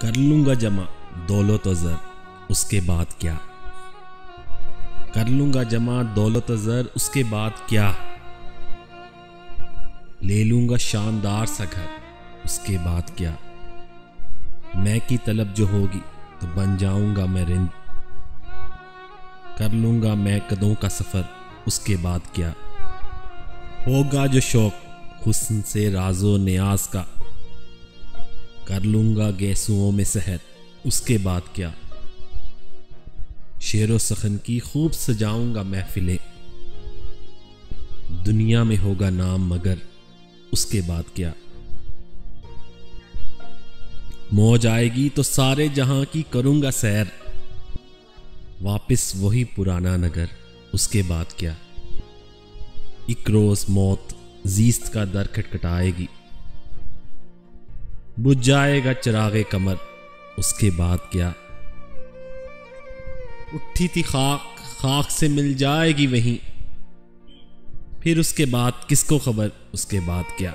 कर लूंगा जमा दौलत ज़र, उसके बाद क्या। कर लूंगा जमा दौलत ज़र, उसके बाद क्या। ले लूंगा शानदार सा घर, उसके बाद क्या। मैं की तलब जो होगी तो बन जाऊंगा मैं रिंद। कर लूंगा मैं कदों का सफर, उसके बाद क्या। होगा जो शौक हुस्न से राजो नियाज का। कर लूंगा गैसुओं में सहर, उसके बाद क्या। शेरो सखन की खूब सजाऊंगा महफिलें। दुनिया में होगा नाम मगर, उसके बाद क्या। मौज आएगी तो सारे जहां की करूंगा सैर। वापस वही पुराना नगर, उसके बाद क्या। एक रोज मौत जीस्त का दर खटखटाएगी। बुझ जाएगा चिरागे कमर, उसके बाद क्या। उठी थी खाक, खाक से मिल जाएगी वहीं। फिर उसके बाद किसको खबर, उसके बाद क्या।